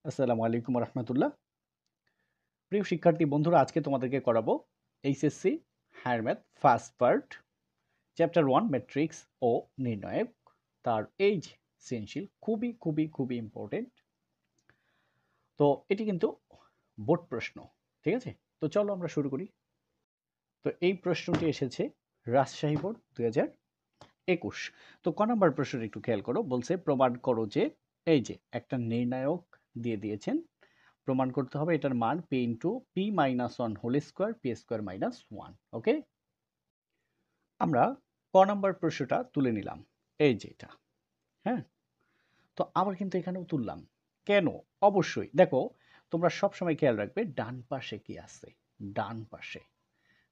আসসালামু আলাইকুম রহমতুল্লাহ। প্রিয় শিক্ষার্থী বন্ধুরা, আজকে তোমাদেরকে করাবো HSC higher math first part chapter 1 matrix ও নির্ণায়ক। তার এই যে সৃজনশীল খুবই খুবই খুবই ইম্পর্টেন্ট। তো এটি কিন্তু বোর্ড প্রশ্ন, ঠিক আছে? তো চলো আমরা শুরু করি। তো এই প্রশ্নটি এসেছে রাজশাহী বোর্ড 2021। তো ক নম্বর প্রশ্নটি একটু খেয়াল করো। বলছে প্রমাণ করো যে এই যে একটা নির্ণায়ক দিয়ে দিয়েছেন, প্রমাণ করতে হবে এটার মান P into P minus one whole square P square minus one. Okay, আমরা ক নাম্বার প্রশ্নটা তুলে নিলাম, এই যে এটা। হ্যাঁ, তো আবার কিন্তু এখানেও তুললাম কেন? অবশ্যই দেখো, তোমরা সব সময় খেয়াল রাখবে ডান পাশে কি আছে, ডান পাশে।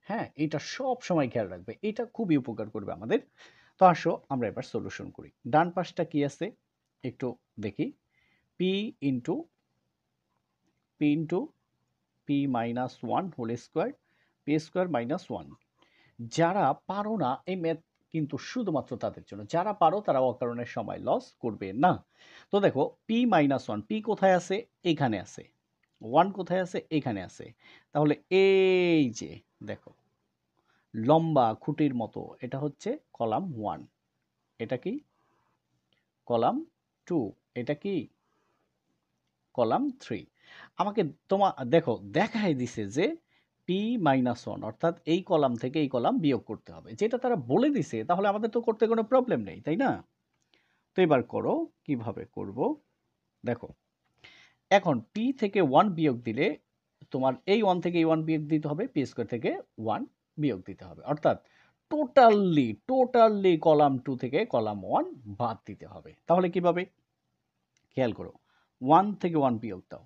হ্যাঁ, এটা সব সময় খেয়াল রাখবে, এটা খুবই উপকার করবে আমাদের। তো আসো আমরা এবার সলিউশন করি। ডান পাশটা কি আছে একটু দেখি। P into P into P minus one whole square P square minus one. যারা পারো না এই ম্যাথ কিন্তু শুধুমাত্র তাদের জন্য, যারা পারো তারা অকারণে সময় লস করবে না। তো দেখো পি মাইনাস ওয়ান, পি কোথায় আছে? এখানে আছে। ওয়ান কোথায় আছে? এখানে আছে। তাহলে এই যে দেখো লম্বা খুঁটির মতো, এটা হচ্ছে কলাম ওয়ান, এটা কি কলাম টু, এটা কি কলাম থ্রি। আমাকে দেখো দেখাই দিছে যে পি মাইনাস ওয়ান, অর্থাৎ এই কলাম থেকে এই কলাম বিয়োগ করতে হবে, যেটা তারা বলে দিছে, তাহলে আমাদের তো করতে কোনো প্রবলেম নেই, তাই না? তো এবার করো, কিভাবে করব দেখো। এখন পি থেকে ওয়ান বিয়োগ দিলে তোমার এই ওয়ান থেকে এই ওয়ান বিয়োগ দিতে হবে, পি স্কোয়ার থেকে ওয়ান বিয়োগ দিতে হবে, অর্থাৎ টোটালি টোটালি কলাম টু থেকে কলাম ওয়ান বাদ দিতে হবে। তাহলে কিভাবে? খেয়াল করো, ওয়ান থেকে ওয়ান বিয়োগ দাও,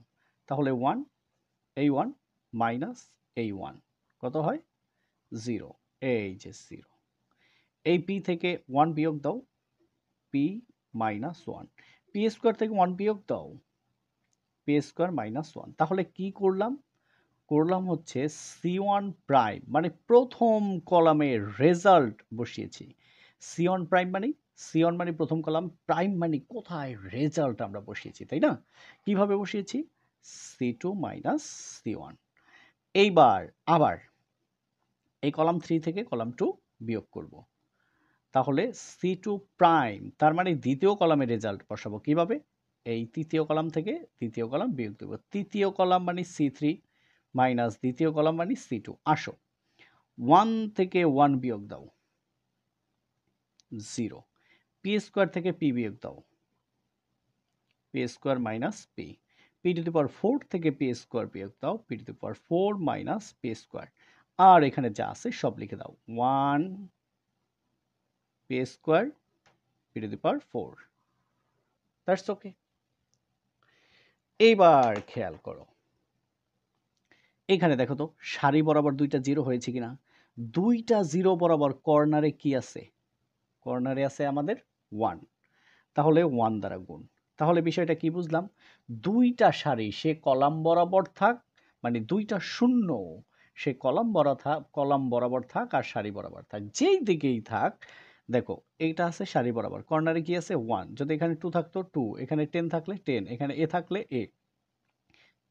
তাহলে ওয়ান, এই ওয়ান মাইনাস এই ওয়ান, কত হয়? জিরো। এই যে জিরো। এই পি থেকে ওয়ান বিয়োগ দাও, P minus one. P square থেকে ওয়ান বিয়োগ দাও, পি স্কোয়ার মাইনাস ওয়ান। তাহলে কি করলাম? করলাম হচ্ছে সি ওয়ান প্রাইম, মানে প্রথম কলামের রেজাল্ট বসিয়েছি। সি ওয়ান প্রাইম মানে, সি ওয়ান মানে প্রথম কলাম, প্রাইম মানে কোথায়, রেজাল্ট আমরা বসিয়েছি, তাই না? কিভাবে বসিয়েছি? C two minus C one. এইবার আবার এই কলাম থ্রি থেকে কলাম টু বিয়োগ করব, তাহলে সি টু প্রাইম, তার মানে দ্বিতীয় কলামের রেজাল্ট বসাবো কিভাবে? এই তৃতীয় কলাম থেকে তৃতীয় কলাম বিয়োগ দেব, তৃতীয় কলাম মানে সি থ্রি মাইনাস দ্বিতীয় কলাম মানে সি টু। আসো ওয়ান থেকে ওয়ান বিয়োগ দাও, জিরো। পি স্কোয়ার থেকে পি বিয়োগ দাও, P square minus P. P to the power four থেকে পি স্কোয়ার বিয়োগ দাও, P to the power four minus P square. আর এখানে যা আছে সব লিখে দাও, one P square P to the power four. That's okay. এইবার খেয়াল করো, এখানে দেখো তো সারি বরাবর দুইটা জিরো হয়েছে কিনা? দুইটা জিরো বরাবর কর্নারে কি আছে? কর্নারে আছে আমাদের ওয়ান, তাহলে ওয়ান দ্বারা গুণ। তাহলে বিষয়টা কি বুঝলাম? দুইটা সারি সে কলাম বরাবর থাক, মানে দুইটা শূন্য সে কলাম বরাবর থাক আর সারি বরাবর থাক, যেই দিকেই থাক। দেখো এইটা আছে সারি বরাবর, কর্নারে কি আছে? ওয়ান। যদি এখানে টু থাকতো টু, এখানে টেন থাকলে টেন, এখানে এ থাকলে এ।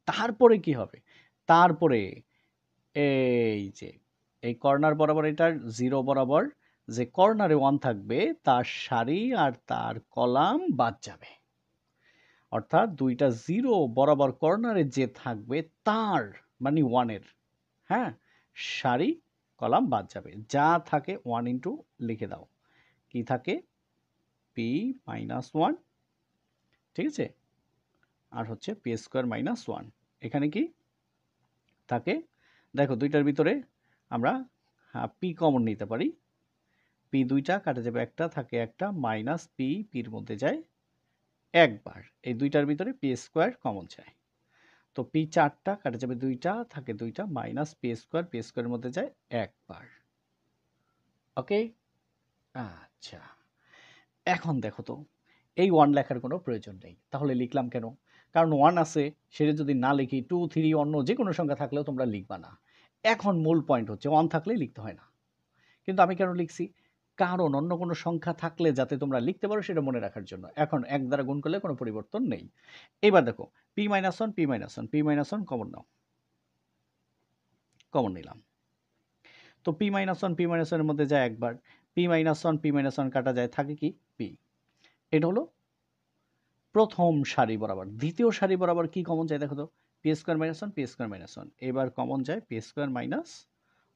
তারপরে কি হবে? তারপরে এই যে এই কর্নার বরাবর, এটার জিরো বরাবর যে কর্নারে ওয়ান থাকবে তার সারি আর তার কলাম বাদ যাবে, অর্থাৎ দুইটা জিরো বরাবর কর্নারে যে থাকবে তার মানে ওয়ানের, হ্যাঁ, সারি কলাম বাদ যাবে। যা থাকে ওয়ান ইন্টু লিখে দাও, কি থাকে? পি মাইনাস ওয়ান, ঠিক আছে, আর হচ্ছে পি স্কোয়ার মাইনাস ওয়ান। এখানে কি থাকে দেখো, দুইটার ভিতরে আমরা পি কমন নিতে পারি। পি দুইটা কাটে যাবে, একটা থাকে একটা, মাইনাস পি, পির মধ্যে যায় একবার। এই দুইটার ভিতরে পি স্কোয়ার কমন যায়, তো পি চারটা কাটে যাবে, দুইটা থাকে দুইটা, মাইনাস পি স্কোয়ারের মধ্যে যায় একবার। ওকে, আচ্ছা। এখন দেখো তো, এই ওয়ান লেখার কোনো প্রয়োজন নেই, তাহলে লিখলাম কেন? কারণ ওয়ান আছে, সেটা যদি না লিখি টু থ্রি অন্য যে কোনো সংখ্যা থাকলেও তোমরা লিখবা না। এখন মূল পয়েন্ট হচ্ছে ওয়ান থাকলে লিখতে হয় না, কিন্তু আমি কেন লিখছি? কারণ অন্য কোনো সংখ্যা থাকলে যাতে তোমরা লিখতে পারো সেটা মনে রাখার জন্য। এখন ১ দ্বারা গুণ করলে কোনো পরিবর্তন নেই। এবার দেখো p - 1 p - 1 p - 1 কমন নাও। কমন নিলাম। তো p - 1 p - 1 এর মধ্যে যায় একবার, p - 1 p - 1 কাটা যায়, থাকে কি p। এটা হলো প্রথম সারি বরাবর। দ্বিতীয় সারি বরাবর কি কমন যায় দেখো তো, p² - 1 p² - 1 এবার কমন যায় p² -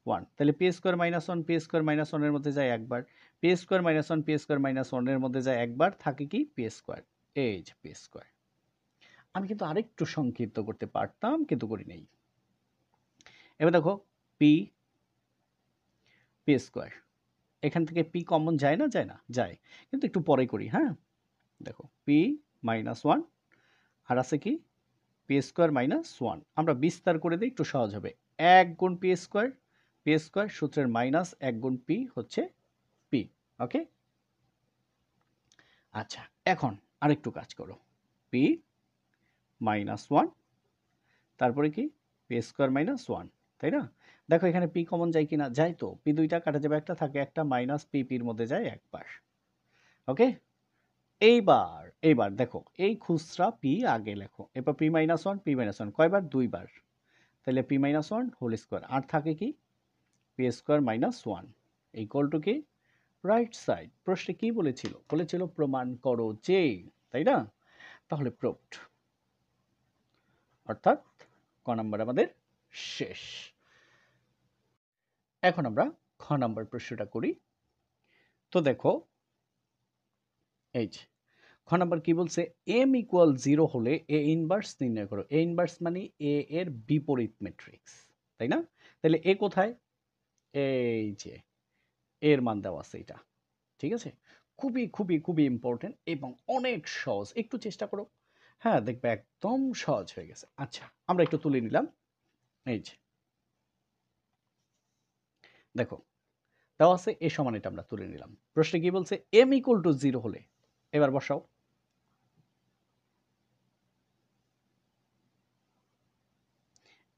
1। তাহলে p² - 1 p² - 1 এর মধ্যে যায় একবার, p² - 1 p² - 1 এর মধ্যে যায় একবার, থাকে কি p²। এই যে p²। আমি কিন্তু আরেকটু সংক্ষিপ্ত করতে পারতাম কিন্তু করি নাই। এবার দেখো p p² এখান থেকে p কমন যায় না, যায় না, যায়, কিন্তু একটু পরে করি। হ্যাঁ, দেখো p - 1 আর আছে কি p² - 1। আমরা বিস্তার করে দিই, একটু সহজ হবে। 1 গুণ p² সূত্রের মাইনাস 1 গুণ p হচ্ছে p। ওকে, আচ্ছা এখন আরেকটু কাজ করো। p - 1 তারপরে কি p² - 1, তাই না? দেখো এখানে p কমন যায় কিনা, যায় তো। p দুইটা কাটা যাবে, একটা থাকে, একটা মাইনাস p এর মধ্যে যায় একবার। ওকে, এইবার দেখো এই খুচরা p আগে লেখো। এরপর p - 1 p - 1 কয়বার, দুইবার। তাহলে p - 1 হোল স্কয়ার, আর থাকে কি p² - 1 ইকুয়াল টু কি রাইট সাইড। প্রশ্নে কি বলেছিল, বলেছিল প্রমাণ করো যে, তাই না? তাহলে প্রুভড, অর্থাৎ ক নাম্বার আমাদের শেষ। এখন আমরা খ নাম্বার প্রশ্নটা করি। তো দেখো এই যে খ নাম্বার কি বলছে, m ইকুয়াল 0 হলে a ইনভার্স নির্ণয় করো। a ইনভার্স মানে a এর বিপরীত ম্যাট্রিক্স, তাই না? তাহলে a কোথায়, এই যে এর মান দেওয়া আছে এটা। ঠিক আছে, খুবই খুবই খুবই ইম্পর্টেন্ট এবং অনেক সহজ। একটু চেষ্টা করো, হ্যাঁ দেখবে একদম সহজ হয়ে গেছে। আচ্ছা আমরা একটু তুলে নিলাম। এই যে দেখো দেওয়া আছে এ সমান, এটা আমরা তুলে নিলাম। প্রশ্নে কি বলছে, m ইকুয়াল টু 0 হলে, এবার বসাও।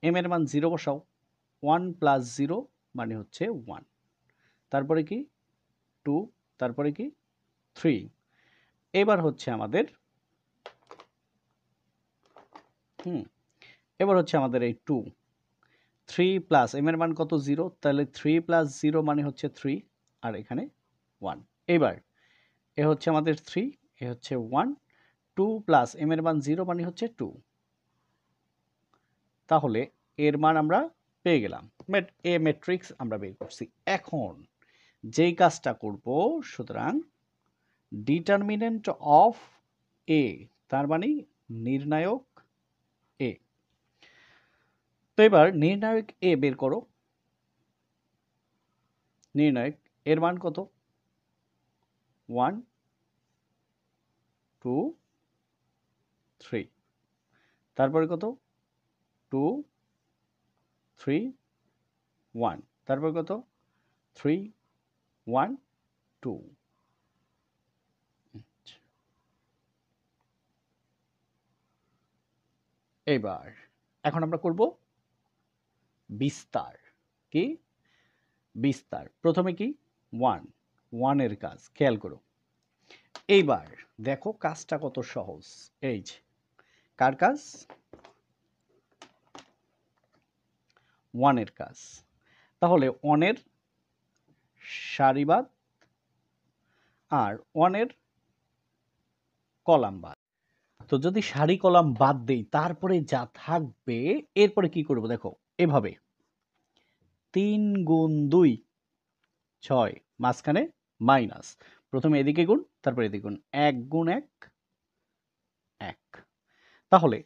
m এর মান 0 বসাও। 1 প্লাস 0 মানে হচ্ছে 1, তারপরে কি 2, তারপরে কি 3। এবার হচ্ছে আমাদের এবার হচ্ছে আমাদের এই 2, 3 প্লাস m এর মান কত 0, তাহলে 3 প্লাস 0 মানে হচ্ছে 3, আর এখানে 1। এবার এ হচ্ছে আমাদের 3, এ হচ্ছে 1, 2 প্লাস m এর মান 0 মানে হচ্ছে 2। তাহলে এর মান আমরা পেয়ে গেলাম, এ ম্যাট্রিক্স আমরা বের করছি। এখন যেই কাজটা করব, সুতরাং ডিটারমিনেন্ট অফ এ, তার মানে নির্ণায়ক এ। তো এবার নির্ণায়ক এ বের করো। নির্ণায়ক এর মান কত, 1 2 3, তারপরে কত 2 3 1, তারপর কত 3 1 2। এবার এখন আমরা করব বিস্তার। কি বিস্তার, প্রথমে কি 1 1 এর কাজ খেয়াল করো। এইবার দেখো কাজটা কত সহজ। এই যে কার কাজ, 1 এর কাজ। তাহলে 1 এর সারিবাদ আর 1 এর কলাম বাদ। তো যদি সারি কলাম বাদ দেই, তারপরে যা থাকবে এরপরে কি করব দেখো, এভাবে 3 গুণ 2 6, মাঝখানে মাইনাস, প্রথমে এদিকে গুণ তারপরে এদিকে গুণ, 1 গুণ 1 1। তাহলে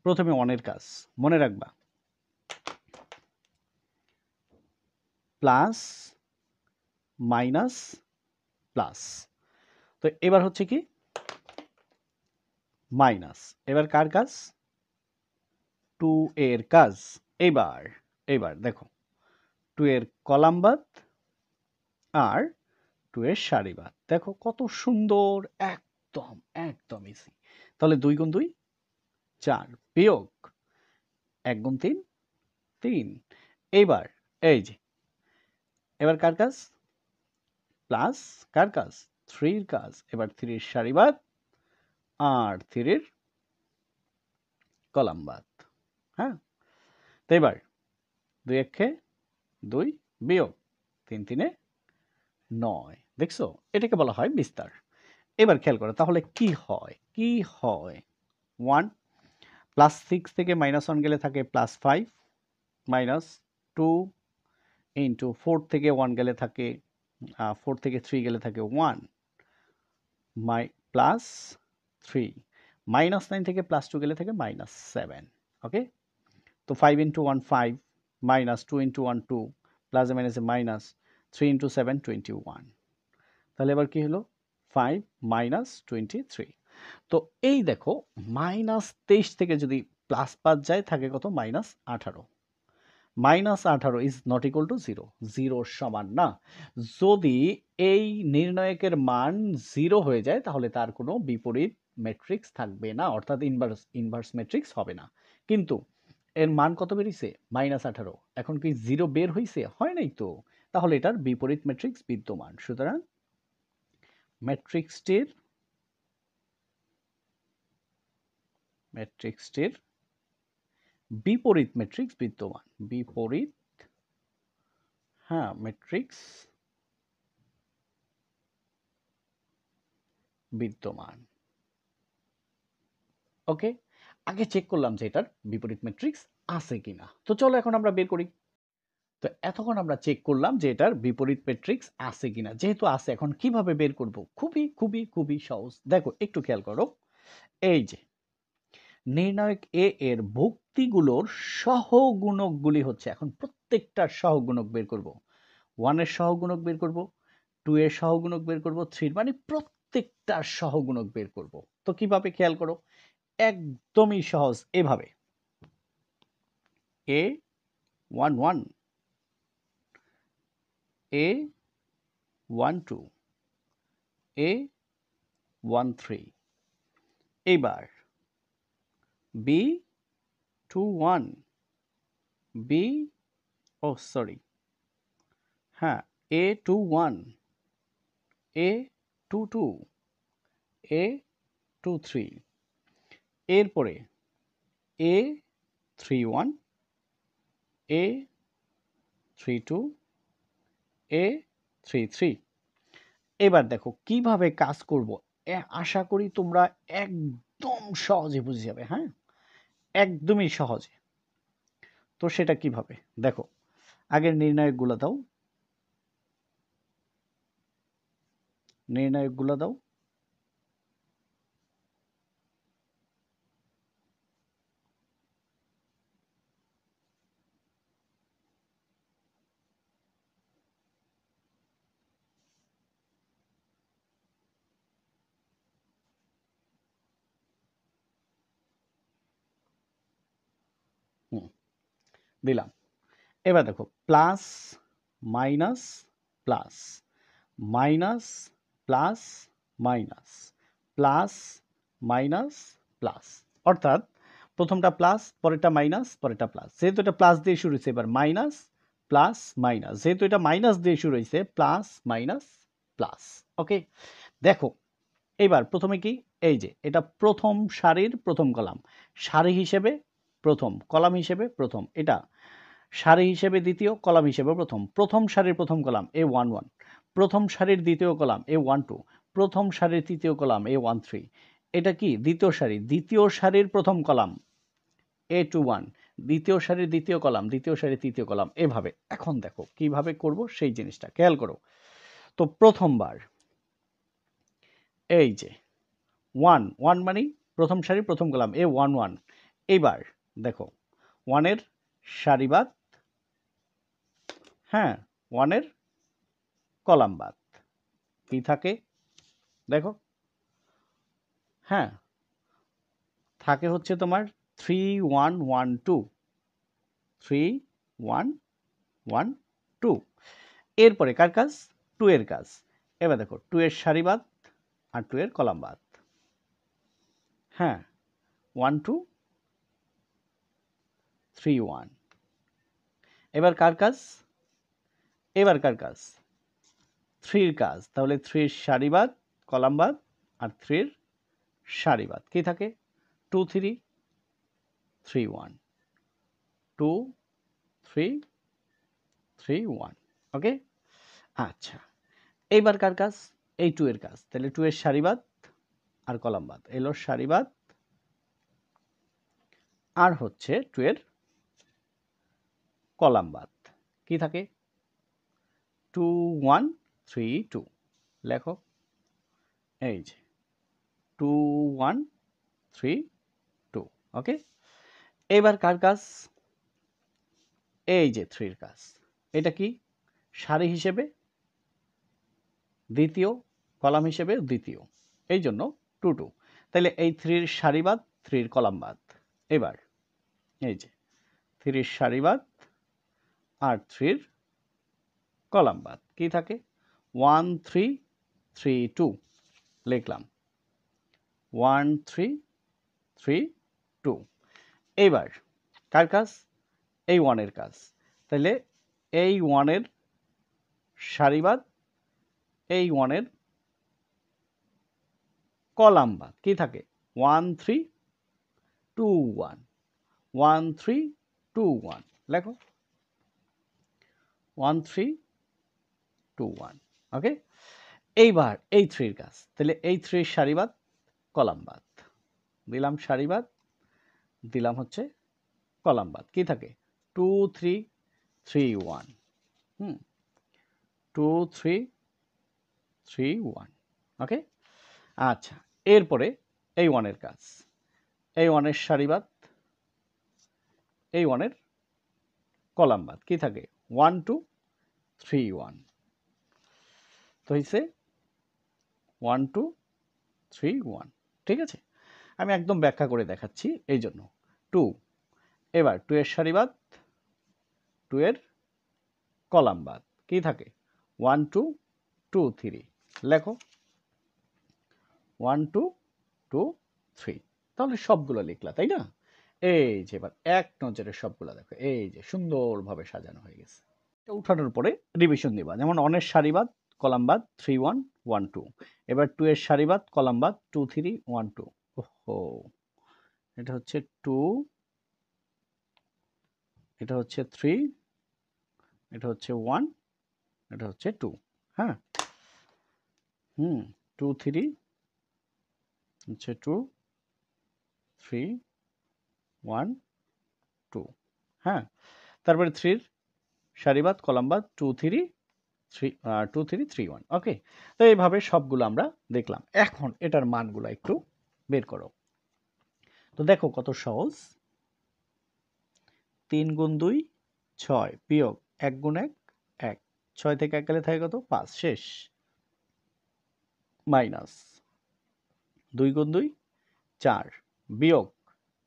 প্রথমে 1 এর কাজ মনে রাখবা, প্লাস মাইনাস প্লাস। তো এবার হচ্ছে কি মাইনাস। এবার কার কাজ, 2 এর কাজ। এবার এবার দেখো 2 এর কলাম বাদ আর 2 এর সারি বাদ। দেখো কত সুন্দর, একদম একদম ইজি। তাহলে 2 গুণ 2 4, বিয়োগ 1 গুণ 3 3। এইবার এই যে এবার কার কাজ, প্লাস কার কাজ, 3 এর কাজ। এবার 3 এর সারিবাদ আর 3 এর কলামবাদ। হ্যাঁ, তো এবার 2 একে 2 বিয়োগ 3 3 9। দেখছো, এটাকে বলা হয় বিস্তার। এবার খেয়াল করো তাহলে কি হয়, কি হয় 1 +6 থেকে -1 গেলে থাকে +5 -2 ইন্টু 4 থেকে 1 গেলে থাকে 4 থেকে 3 গেলে থাকে 1 প্লাস 3 -9 থেকে +2 গেলে থাকে -7। ওকে, তো 5 ইন্টু 1 5 -2 ইন্টু 1 2 প্লাস মাইনাসে মাইনাস 3 ইন্টু 7 21। তাহলে এবার কি হলো 5 -23। তো এই দেখো -23 থেকে যদি +5 যায় থাকে কত -18। -18 ইজ নট ইকুয়াল টু 0, 0 সমান না। যদি এই নির্ণায়কের মান 0 হয়ে যায় তাহলে তার কোনো বিপরীত ম্যাট্রিক্স থাকবে না, অর্থাৎ ইনভার্স ম্যাট্রিক্স হবে না। কিন্তু এর মান কত বেরিয়েছে -18, এখন কি 0 বের হয়েছে, হয় নাই তো, তাহলে এটার বিপরীত ম্যাট্রিক্স বিদ্যমান। সুতরাং ম্যাট্রিক্সটির বিপরীত ম্যাট্রিক্স বিদ্যমান, বিপরীত ম্যাট্রিক্স বিদ্যমান। ওকে, আগে চেক করলাম যে এটার বিপরীত ম্যাট্রিক্স আছে কিনা। তো চলো এখন আমরা বের করি। তো এতক্ষণ আমরা চেক করলাম যে এটার বিপরীত ম্যাট্রিক্স আছে কিনা। যেহেতু আছে, এখন কিভাবে বের করব, খুবই খুবই খুবই সহজ। দেখো একটু খেয়াল করো, এই যে নির্ণায়ক এ এর ভুক্তিগুলোর সহগুণকগুলি হচ্ছে, এখন প্রত্যেকটার সহগুণক বের করব। 1 এর সহগুণক বের করব, 2 এর সহগুণক বের করব, 3 মানে প্রত্যেকটার সহগুণক বের করব। তো কিভাবে খেয়াল করো, একদমই সহজ, এভাবে A11 A12 A13, এবার B21 B A21 A22 A23, এরপরে A31 A32 A33। এবার দেখো কিভাবে কাজ করব, আশা করি তোমরা একদম সহজে বুঝে যাবে। হ্যাঁ, একদমই সহজে। তো সেটা কিভাবে দেখো, আগের নির্ণায়কগুলো দাও, নির্ণায়কগুলো দাও। দিলাম। এবার দেখো plus minus plus minus plus minus plus minus plus, অর্থাৎ প্রথমটা প্লাস, পরেরটা মাইনাস, পরেরটা প্লাস। যেহেতু এটা প্লাস দিয়ে শুরু হয়েছে, এবার মাইনাস প্লাস মাইনাস, যেহেতু এটা মাইনাস দিয়ে শুরু হয়েছে, প্লাস মাইনাস প্লাস। ওকে, দেখো এবার প্রথমে কি, এই যে এটা প্রথম সারির প্রথম কলাম, সারি হিসেবে প্রথম, কলাম হিসেবে প্রথম, এটা সারি হিসেবে দ্বিতীয়, কলাম হিসেবে প্রথম। প্রথম সারির প্রথম কলাম A11, প্রথম সারির দ্বিতীয় কলাম A12, প্রথম সারির তৃতীয় কলাম A13। এটা কি দ্বিতীয় সারি, দ্বিতীয় সারির প্রথম কলাম A21, দ্বিতীয় সারির দ্বিতীয় কলাম, দ্বিতীয় সারির তৃতীয় কলাম, এভাবে। এখন দেখো কিভাবে করব সেই জিনিসটা খেয়াল করো। তো প্রথমবার এই যে 1 1 মানে প্রথম সারি প্রথম কলাম A11। এবার দেখো 1 এর সারিবাদ, 1 এর কলাম বাদ কি থাকে দেখো, থাকে হচ্ছে তোমার 3 1 1 2 3 1 1 2। এরপরে কার কাজ, 2 এর কাজ। এবার দেখো 2 এর সারিবাদ আর 2 এর কলাম বাদ। 1 2 3 1। এবার কার কাজ, এবার কার কাজ, 3 কাজ, তাহলে 3 সারিবাদ কলামবাদ আর 3 সারিবাদ কি থাকে 2 3 3 1 2 3 3 1 ওকে। আচ্ছা এইবার কার কাজ এই 2 এর কাজ, তাহলে 2 এর সারিবাদ আর কলামবাদ এলো সারিবাদ আর হচ্ছে 2 এর কলামবাদ কি থাকে 2 1 3 2 লেখো এই যে 2 1 3 2 ওকে। এবার কার কাজ এই যে 3 এর কাজ, এটা কি সারি হিসেবে দ্বিতীয় কলাম হিসেবে দ্বিতীয়, এই জন্য 2 2, তাহলে এই 3 এর সারিবাদ 3 এর কলামবাদ। এবার এই যে 3 এর সারিবাদ আর 3 এর কলামবাদ কি থাকে 1 3 3 2 লিখলাম 1 3 3 2। এবার কার কাজ এই 1 এর কাজ, তাহলে এই 1 এর সারিবাদ এই 1 এর কলামবাদ কি থাকে 1 3 2 1 1 3 2 1 লেখো 1 3 2 1 ওকে। এইবার এই 3 এর কাজ, তাহলে এই 3 এর সারিবাদ কলামবাদ দিলাম সারিবাদ দিলাম হচ্ছে কলামবাদ কি থাকে 2 3 3 1 2 3 3 1 ওকে। আচ্ছা এরপরে এই 1 এর কাজ, এই 1 এর সারিবাদ এই 1 এর কলামবাদ কি থাকে 1 2 3 1 তো হইছে 1 2 3 1 ঠিক আছে। আমি একদম ব্যাখ্যা করে দেখাচ্ছি এই জন্য 2 এবার 2 এর সারিবাদ 2 এর কলামবাদ কি থাকে 1 2 2 3 লেখো 1 2 2 3, তাহলে সবগুলো লিখলা তাই না। এই যে এবার এক নজরে সবগুলো দেখো এই যে সুন্দরভাবে সাজানো হয়ে গেছে। উঠানোর পরে রিভিশন দিবা, যেমন অনের সারিবাদ কলামবাদ 3 1 1 2, এবার 2 এর সারিবাদ কলামবাদ 2 3 1 2। ওহো এটা হচ্ছে 2 এটা হচ্ছে 3 এটা হচ্ছে 1 এটা হচ্ছে 2 হ্যাঁ 2 3 হচ্ছে 2 3 1 2 হ্যাঁ। তারপরে 3 সারিবাদ কলামবাদ 2 3 3 2 3 3 1 ওকে। তো এইভাবে সবগুলো আমরা দেখলাম। এখন এটার মানগুলো একটু বের করো। তো দেখো কত সহজ 3 গুণ 2 6 বিয়োগ 1 গুণ 1 1 6 থেকে 1 গেলে থাকে কত 5 শেষ মাইনাস 2 গুণ 2 4 বিয়োগ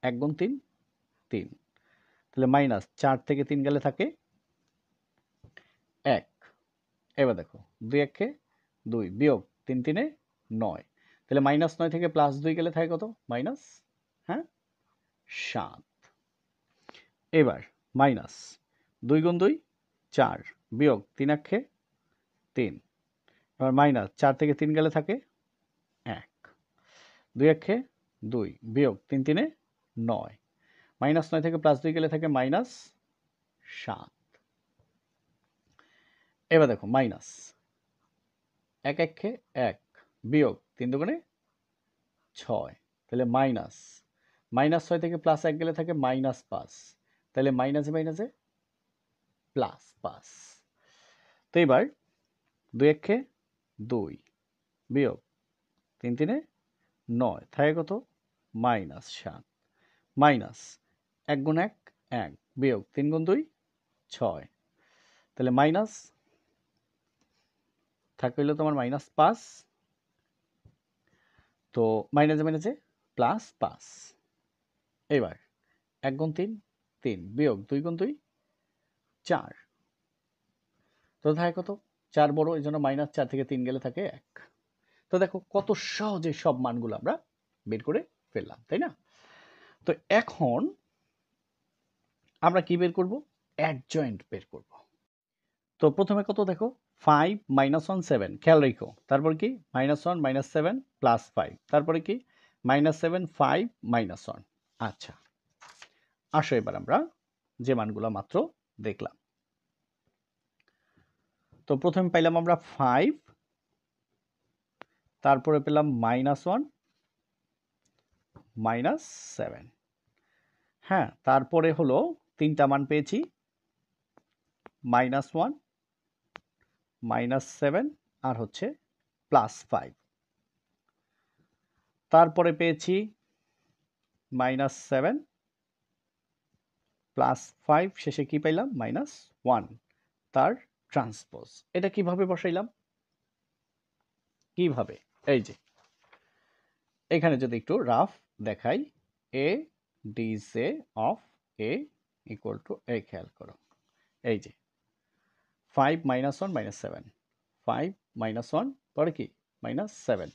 1 গুণ 3 3, তাহলে মাইনাস 4 থেকে 3 গেলে থাকে 1। এবার দেখো 2 1 কে 2 বিয়োগ 3 3 9, তাহলে মাইনাস 9 থেকে প্লাস 2 গেলে থাকে কত মাইনাস হ্যাঁ 7। এবার মাইনাস 2 গুণ 2 4 বিয়োগ 3 1 3, এবার মাইনাস 4 থেকে 3 গেলে থাকে 1 2 1 2 বিয়োগ 3 3 9, মাইনাস 9 থেকে প্লাস 2 গেলে থাকে মাইনাস 7। এবার দেখো মাইনাস 1 1 1 বিয়োগ 3 দুগুণে 6, তাহলে মাইনাস মাইনাস 6 থেকে প্লাস 1 গেলে থাকে মাইনাস 5, তাহলে মাইনাসে মাইনাসে প্লাস 5। তো এবার 2 1 2 বিয়োগ 3 3 9 থাকে কত মাইনাস 7, মাইনাস 1 গুণ 1 1 বিয়োগ 3 গুণ 2 6, তাহলে মাইনাস থাকে হইলো তোমার মাইনাস 5, তো মাইনাসে মাইনাসে প্লাস 5। এবার 1 গুণ 3 3 বিয়োগ 2 গুণ 2 4, তো থাকে কত 4 বড় এই জন্য মাইনাস 4 থেকে 3 গেলে থাকে 1। তো দেখো কত সহজে সব মানগুলো আমরা বের করে ফেললাম তাই না। তো এখন আমরা কি বের করব অ্যাডজয়েন্ট বের করব। তো প্রথমে কত দেখো 5 মাইনাস 1 7, খেয়াল রেখো। তারপর কি মাইনাস 1 মাইনাস 7 প্লাস 5, তারপরে কি মাইনাস 7 5 মাইনাস 1। আচ্ছা, আসো এবার আমরা যে মানগুলো মাত্র দেখলাম। তো প্রথমে পাইলাম আমরা 5, তারপরে পেলাম মাইনাস 1 মাইনাস 7। হ্যাঁ, তারপরে হলো তিনটা মান পেয়েছি, মাইনাস 1 মাইনাস 7 আর হচ্ছে প্লাস 5। তারপরে পেয়েছি মাইনাস 7 প্লাস 5, শেষে কি পাইলাম মাইনাস 1, তার ট্রান্সপোজ। এটা কিভাবে বসাইলাম, কিভাবে, এই যে এখানে যদি একটু রাফ দেখাই, A D J of A equal to A, খেয়াল করো এই যে 5 মাইনাস 1 মাইনাস 7, 5 মাইনাস 1 পরে কি মাইনাস 7,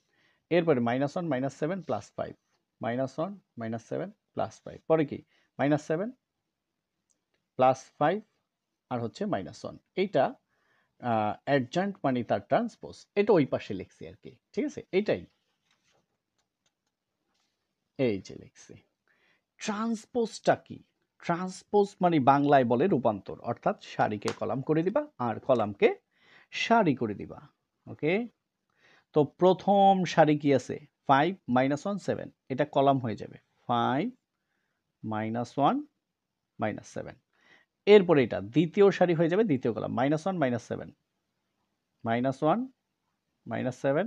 এরপরে minus 1 minus 7 plus 5, minus 1 minus 7 plus 5, পরে কি মাইনাস 7 প্লাস 5 আর হচ্ছে মাইনাস 1। এইটা অ্যাডজয়েন্ট মানে তার ট্রান্সপোজ, এটা ওই পাশে লিখছি আর কি, ঠিক আছে, এইটাই এই যে লিখছি। ট্রান্সপোজটা কি? ট্রান্সপোজ মানে বাংলায় বলে রূপান্তর, অর্থাৎ সারিকে কলাম করে দিবা আর কলামকে সারি করে দিবা। ওকে, তো প্রথম সারি কি আছে 5 মাইনাস 1 7, এটা কলাম হয়ে যাবে 5 মাইনাস 1 মাইনাস 7। এরপরে এটা দ্বিতীয় সারি হয়ে যাবে, দ্বিতীয় column minus 1 minus 7, minus 1 minus 7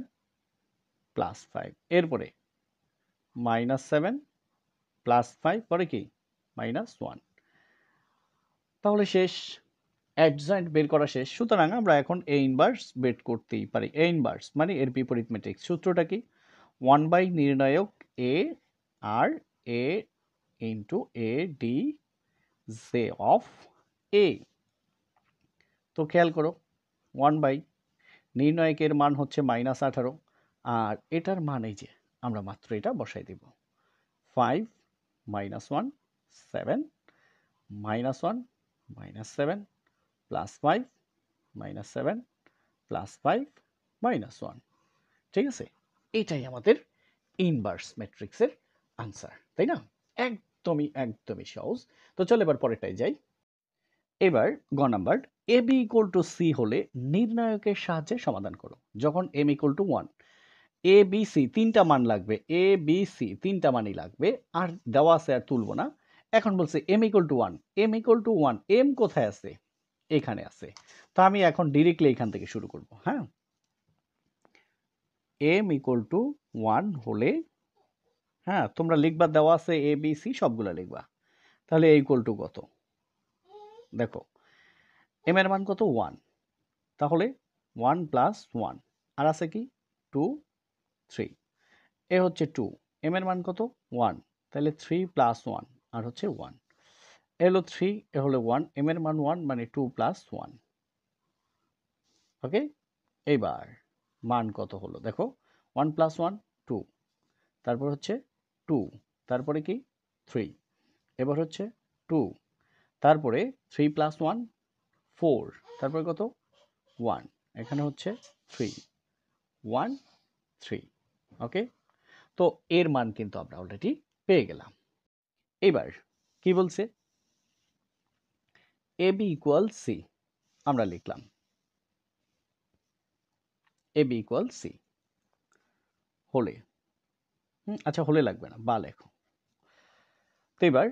plus 5, এরপরে মাইনাস 7 প্লাস 5, পরে কি মাইনাস 1। তাহলে শেষ, অ্যাডজয়েন্ট বের করা শেষ। সুতরাং আমরা এখন এ ইনভার্স বের করতেই পারি। এ ইনভার্স মানে এর বিপরীত ম্যাট্রিক্স। সূত্রটা কি 1 বাই নির্ণায়ক এ আর A into A D J of A. তো খেয়াল করো 1 বাই নির্ণায়কের মান হচ্ছে মাইনাস 18, আর এটার মান এই যে আমরা মাত্র এটা বসাই দিব 5 minus 1 7 minus 1 minus 7 plus 5 minus 7 plus 5 minus 1। ঠিক আছে, এটাই আমাদের ইনভার্স ম্যাট্রিক্সের আনসার, তাই না? একদমই একদমই সহজ। তো চল এবার পরেরটাই যাই। এবার গ number, A B equal to C হলে নির্ণায়কের সাহায্যে সমাধান করো। যখন M equal to 1, A B C তিনটা মান লাগবে, এ বি সি তিনটা মানই লাগবে, আর দেওয়া আছে আর তুলব না। এখন বলছে M equal to 1, M equal to 1, M কোথায় আছে, এখানে আছে। তো আমি এখন ডিরেক্টলি এখান থেকে শুরু করব। হ্যাঁ, এম ইকুয়াল টু 1 হলে, হ্যাঁ তোমরা লিখবা, দেওয়া আছে এ বি সি সবগুলা লিখবা। তাহলে এ ইকুয়াল টু কত, দেখো এম এর মান কত 1, তাহলে 1 প্লাস 1 আর আছে কি 2 3, এ হচ্ছে 2, এম এর মান কত 1, তাহলে 3 প্লাস 1 আর হচ্ছে 1, এ হলো 3, এ হলো 1, এম এর মান 1 মানে 2 প্লাস 1। ওকে, এইবার মান কত হলো দেখো, 1 প্লাস 1 2, তারপর হচ্ছে 2, তারপরে কি 3, এবার হচ্ছে 2, তারপরে 3 প্লাস 1 4, তারপরে কত 1, এখানে হচ্ছে 3 1 3। ওকে, তো এর মান কিন্তু আমরা অলরেডি পেয়ে গেলাম। এবার কি বলছে, এ বি ইকুয়াল সি, আমরা লিখলাম এ বি ইকুয়াল সি হলে, আচ্ছা হলে লাগবে না, বা লেখো। তো এবার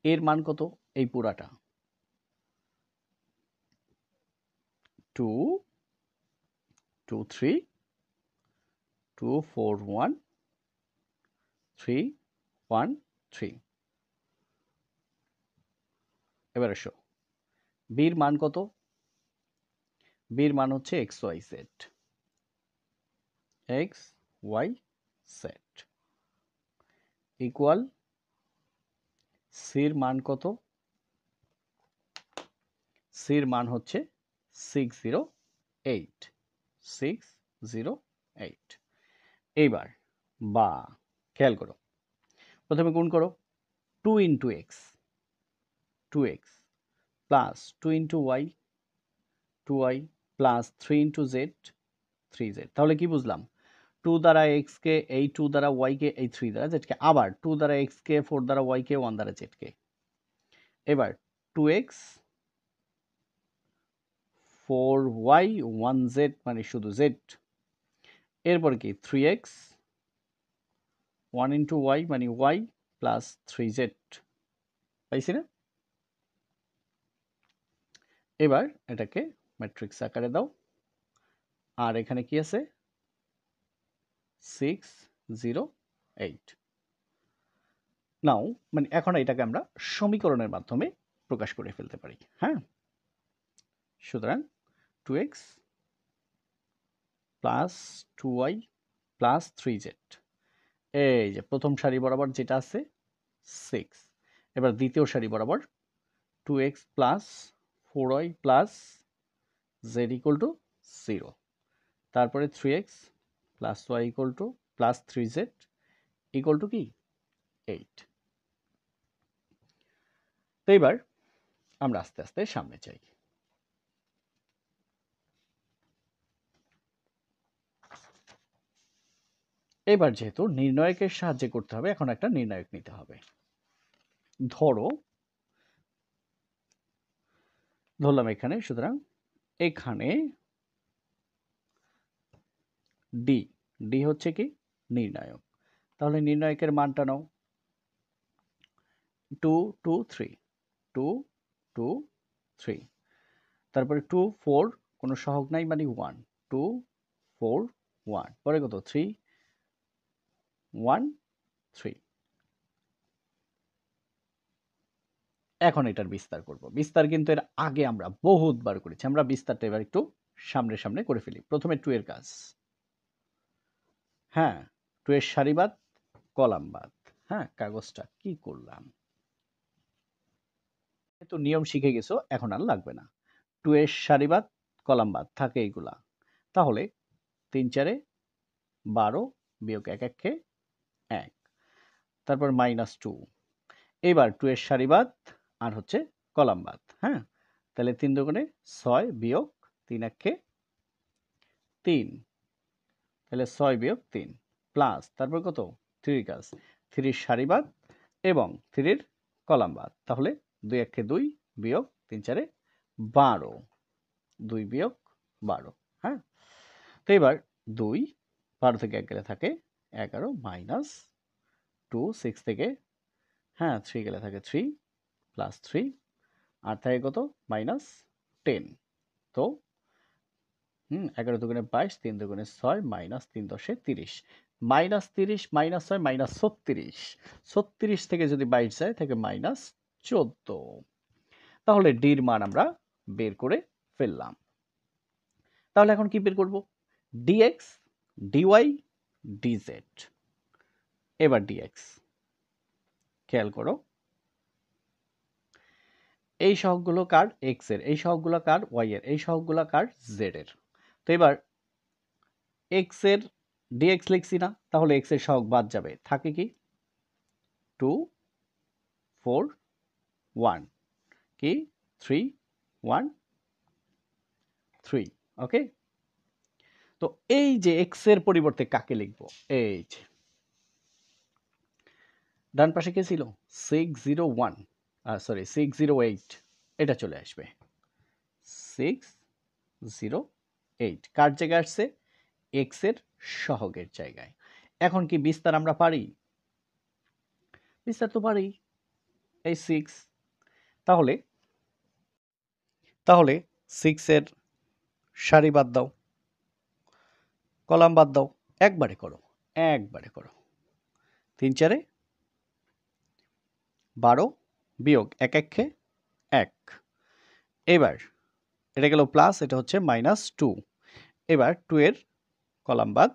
এর মান কত, এই পুরাটা 2 2 3 2 4 1 3 1 3। এবার এসো বির মান কত, বির মান হচ্ছে X Y Z, X Y Z equal সির মান কত, সির মান হচ্ছে 608 608। এইবার বা, খেয়াল করো প্রথমে গুণ করো 2 into x 2x plus 2 into y 2y plus 3 into z 3z। তাহলে কি বুঝলাম? 2 দ্বারা x কে, এই 2 দ্বারা y কে, এই 3 দ্বারা z কে, আবার 2 দ্বারা x কে, 4 দ্বারা y কে, 1 দ্বারা z কে। এবার 2x 4y 1z মানে শুধু z। এরপর কি 3x 1 ইন্টু y মানে y প্লাস 3z। পাইছি না? এবার এটাকে ম্যাট্রিক্স আকারে দাও। আর এখানে কি আছে? 6 0 8। নাও মানে এখন এটাকে আমরা সমীকরণের মাধ্যমে প্রকাশ করে ফেলতে পারি। হ্যাঁ, সুতরাং 2x plus 2y plus 3z, এই যে প্রথম সারি বরাবর যেটা আছে 6। এবার দ্বিতীয় সারি বরাবর 2x plus 4y plus z equal to 0, তারপরে 3x plus y equal to plus 3z equal to কি 8। তো এবার আমরা আস্তে আস্তে সামনে যাই। এবার যেহেতু নির্ণায়কের সাহায্যে করতে হবে, এখন একটা নির্ণায়ক নিতে হবে। ধরলাম এখানে, সুতরাং এখানে ডি, ডি হচ্ছে কি নির্ণায়ক। তাহলে নির্ণায়কের মানটা নাও 2 2 3 2 2 3, তারপরে 2 4 কোনো সহগ নাই মানে 1 2 4 1, পরে কত 3 1 3। এখন এটার বিস্তার করব। বিস্তার কিন্তু এর আগে আমরা বহুতবার করেছি, আমরা বিস্তারটা এবার একটু সামনে সামনে করে ফেলি। প্রথমে 2 এর কাজ, হ্যাঁ 2 এর সারিবাদ কলাম বাদ। হ্যাঁ, কাগজটা কি করলাম, তো নিয়ম শিখে গেছো, এখন আর লাগবে না। 2 এর সারিবাদ কলাম বাদ থাকে এইগুলা। তাহলে 3 4 12 বিয়োগ 1 1 1, তারপর -2। এবার 2 এর সারিবাদ আর হচ্ছে কলাম বাদ। হ্যাঁ, তাহলে 3 দুগুণে 6 বিয়োগ 3 1 3, তাহলে 6 বিয়োগ 3 প্লাস তারপর কত 3 কাজ 3 এর সারিবাদ এবং 3 এর কলাম বাদ। তাহলে 2 1 2 বিয়োগ 3 4 12, 2 বিয়োগ 12। হ্যাঁ, তো এবার 2 12 থেকে 1 গেলে থাকে 11 মাইনাস 2 6 থেকে, হ্যাঁ 3 গেলে থাকে 3 প্লাস 3 আর থাকে কত -10। তো 11 দুগুণে 22, 3 দুগুণে 6 মাইনাস 3 10 30, -30 -6 -36, 36 থেকে যদি 22 যায় থাকে -14। তাহলে ডির মান আমরা বের করে ফেললাম। তাহলে এখন কি বের করব? dx dy dz। এবার dx খেয়াল করো, এই সহগগুলো কার x এর, এই সহগগুলো কার y এর, এই সহগগুলো কার z এর। তো এবার x এর dx লিখছি না, তাহলে x এর সহগ বাদ যাবে, থাকে কি 2 4 1 কি 3 1 3। ওকে, তো এই যে x এর পরিবর্তে কাকে লিখব, এই যে ডান পাশে কে ছিল 601, সরি 608, এটা চলে আসবে 608 কার জায়গায় আসছে x এর সহগের জায়গায়। এখন কি বিস্তার আমরা পারি? বিস্তার তো পারি, এই 6। তাহলে 6 এর সারি বাদ দাও, কলাম বাদ দাও, একবারে করো, একবারে করো। 3 4 12 বিয়োগ 1 1 1। এবার এটা গেল প্লাস, এটা হচ্ছে -2। এবার 2 এর কলাম বাদ,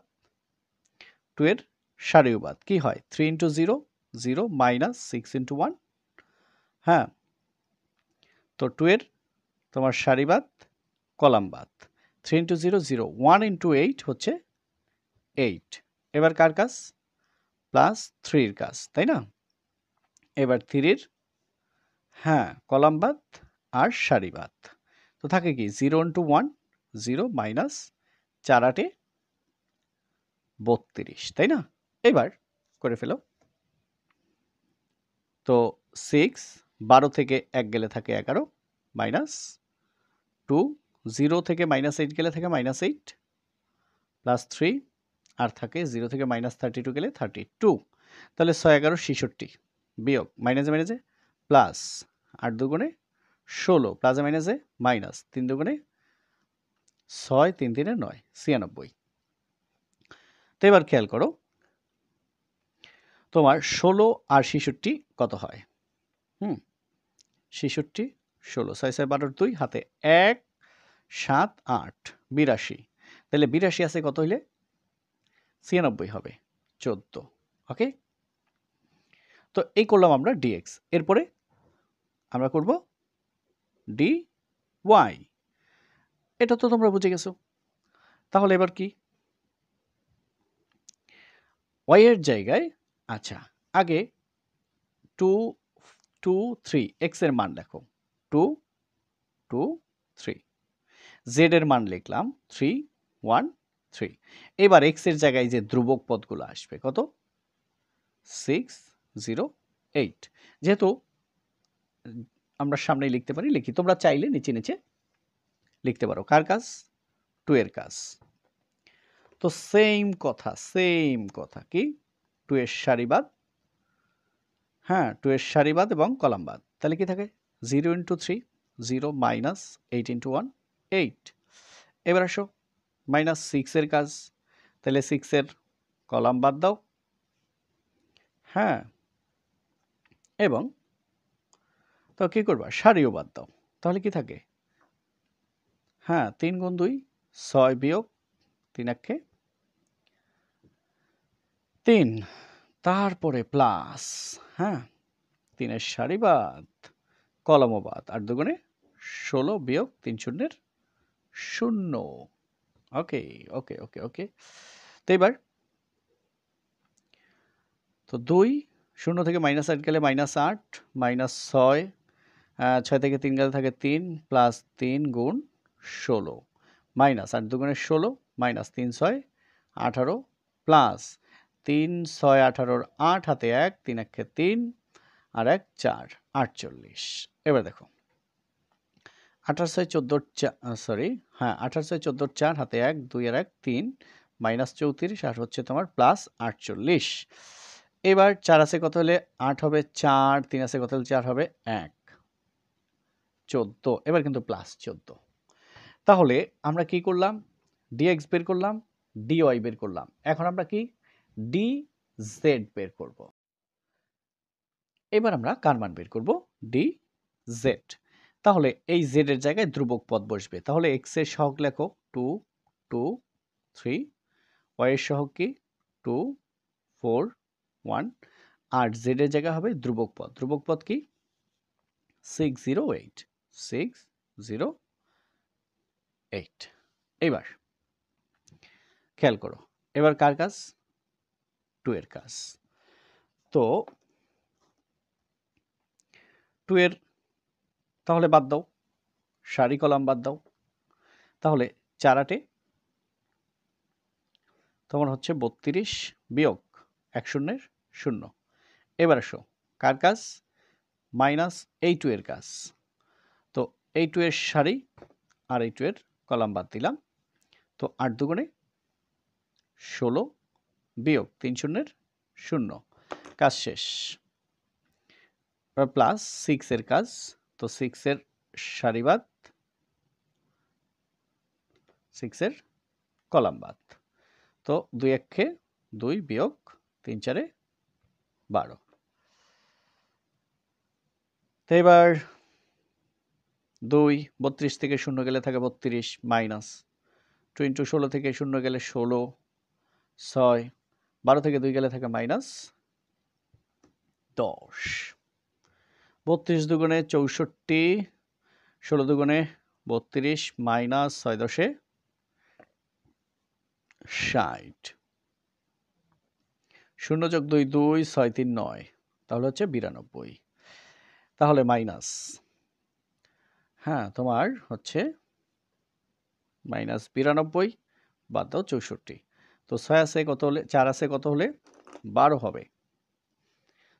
2 এর সারিও বাদ, কি হয় 3 × 0 0 -6 × 1। হ্যাঁ, তো 2 এর তোমার সারি বাদ কলাম বাদ, 3 × 0 0, 1 × 8 হচ্ছে 8। এবার কার কাজ প্লাস 3 এর কাজ, তাই না? এবার 3 এর, হ্যাঁ কলাম বাদ আর সারি বাদ, তো থাকে কি 0 ইন্টু 1 0 মাইনাস 4 8 32, তাই না? এবার করে ফেলো। তো 6 12 থেকে 1 গেলে থাকে 11 মাইনাস 2 0 থেকে -8 গেলে থাকে -8 প্লাস 3 আর থাকে 0 থেকে -32 গেলে 32। তাহলে 6 11 66 বিয়োগ মাইনাসে মাইনাসে প্লাস 8 দুগুণে 16 প্লাসে মাইনাসে মাইনাস 3 দুগুণে 6 3 3 9 96। তো এবার খেয়াল করো তোমার 16 আর 66 কত হয়? 66 16 6 6 12 2 হাতে 1 7 8 82। তাহলে 82 আছে কত হইলে 96 হবে 14। ওকে, তো এই করলাম আমরা dx। এরপরে আমরা করব dy। এটা তো তোমরা বুঝে গেছো। তাহলে এবার কি y এর জায়গায় আচ্ছা আগে 2 2 3 x এর মান লেখো 2 2 3, z এর মান লিখলাম 3 1 3। এবার x এর জায়গায় যে ধ্রুবক পদগুলো আসবে কত 6 0 8। যেহেতু আমরা সামনেই লিখতে পারি, লিখি। তোমরা চাইলে নিচে নিচে লিখতে পারো। কার কাজ? 2 এর কাজ। তো সেম কথা কি 2 এর সারিবাদ, হ্যাঁ 2 এর সারিবাদ এবং কলাম বাদ। তাহলে কি থাকে 0 ইন্টু 3 0 মাইনাস 8 ইন্টু 1 8। এবার আসো মাইনাস 6 এর কাজ, তাহলে 6 এর কলাম বাদ দাও, হ্যাঁ এবং তো কি করবা সারিও বাদ দাও। তাহলে কি থাকে হ্যাঁ 3 গুণ 2 6 বিয়োগ 3 একে 3, তারপরে প্লাস হ্যাঁ 3 এর সারিবাদ কলমও বাদ 8 দুগুণে 16 বিয়োগ 3 শূন্যের 0। ওকে ওকে ওকে ওকে। তো এবার তো 2 0 থেকে -8 গেলে -8 -6 6 থেকে 3 গেলে থাকে 3 প্লাস 3 গুণ 16 মাইনাস 8 দুগুণে 16 মাইনাস 3 6 18 প্লাস 3 6 18 8 হাতে 1 3 একে 3 আর 1 4 48। এবার দেখো 28 6 14 সরি হ্যাঁ 28 6 14 4 হাতে 1 2 আর 1 3 মাইনাস 34 আর হচ্ছে তোমার প্লাস 48। এবার 4 আছে কত হলে 8 হবে 4, 3 আছে কত হলে 4 হবে 1 14। এবার কিন্তু প্লাস 14। তাহলে আমরা কি করলাম dx বের করলাম dy বের করলাম। এখন আমরা কি dz বের করব। এবার আমরা কার মান বের করব dz। তাহলে এই z এর জায়গায় ধ্রুবক পদ বসবে। তাহলে x এর সহগ লেখো 2 2 3, y এর সহগ কি 2 4 1 আর z এর জায়গা হবে ধ্রুবক পদ। ধ্রুবক পদ কি 608 608। এবার খেয়াল করো এবার কার কাজ 2 এর কাজ। তো 2 এর তাহলে বাদ দাও, সারি কলাম বাদ দাও। তাহলে 4 8 তোমার হচ্ছে 32 বিয়োগ 1 শূন্যের 0। এবার আসো কার কাজ মাইনাস এই 2 এর কাজ। তো এই 2 এর সারি আর এই 2 এর কলাম বাদ দিলাম। তো 8 দুগুণে 16 বিয়োগ 3 শূন্যের 0, কাজ শেষ। প্লাস 6 এর কাজ। তো 6 এর সারিবাদ 6 এর কলাম বাদ। তো 2 একে 2 বিয়োগ 3 4 12। তো এবার 2 32 থেকে 0 গেলে থাকে 32 মাইনাস 2 ইন্টু 16 থেকে 0 গেলে 16 6 12 থেকে 2 গেলে থাকে মাইনাস 10। 32 দুগুণে 64 16 দুগুণে 32 মাইনাস 6 10 60 0 যোগ 2 2 6 3 9 তাহলে হচ্ছে 92। তাহলে মাইনাস হ্যাঁ, তোমার হচ্ছে -92 বাদ দাও 64। তো 6 আছে কত হলে, 4 আছে কত হলে 12 হবে।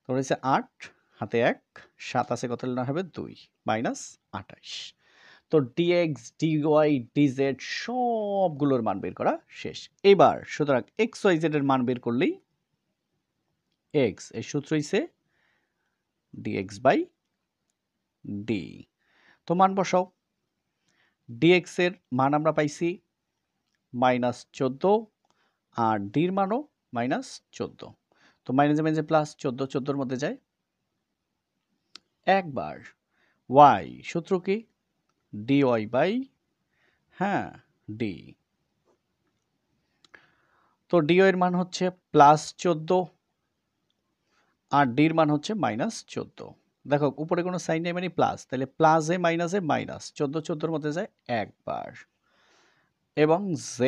তো হচ্ছে 8 হাতে 1, 7 আছে কত হলে না হবে 2 -28। তো dx dy dz সবগুলোর মান বের করা শেষ। এবার সুতরাং x y z এর মান বের করলেই x এর সূত্র হইছে dx বাই d। তো মান বসাও। dx এর মান আমরা পাইছি -14 আর d এর মানও -14। তো মাইনাসে মাইনাসে প্লাস 14 14 এর মধ্যে যায়। একবার y সূত্র কি dy বাই হ্যাঁ d। তো dy এর মান হচ্ছে +14 আর d এর মান হচ্ছে -14। দেখো উপরে কোনো সাইন নেই মানে প্লাস, তাহলে প্লাসে মাইনাসে মাইনাস 14 14 এর মধ্যে যায় একবার। এবং z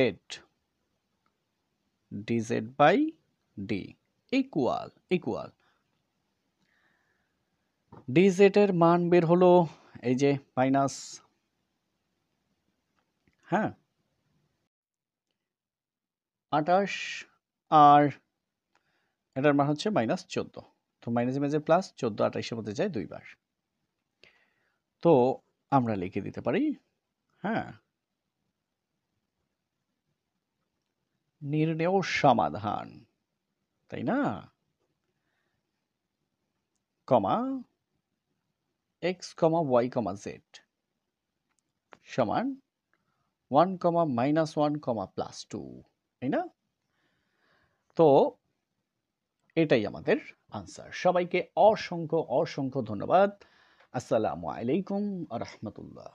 dz by d equal dz এর মান বের হলো এই যে মাইনাস, হ্যাঁ 28 আর এটার মান হচ্ছে -14। তো মাইনাসে মাইনাসে প্লাস 14 28 এর মধ্যে যায় দুইবার। তো আমরা লিখে দিতে পারি, হ্যাঁ নির্ণেয় সমাধান, তাই না, কমা x, y, z সমান 1, -1, +2, তাই না? তো এটাই আমাদের আনসার। সবাইকে অসংখ্য ধন্যবাদ। আসসালামু আলাইকুম ওয়া রাহমাতুল্লাহ।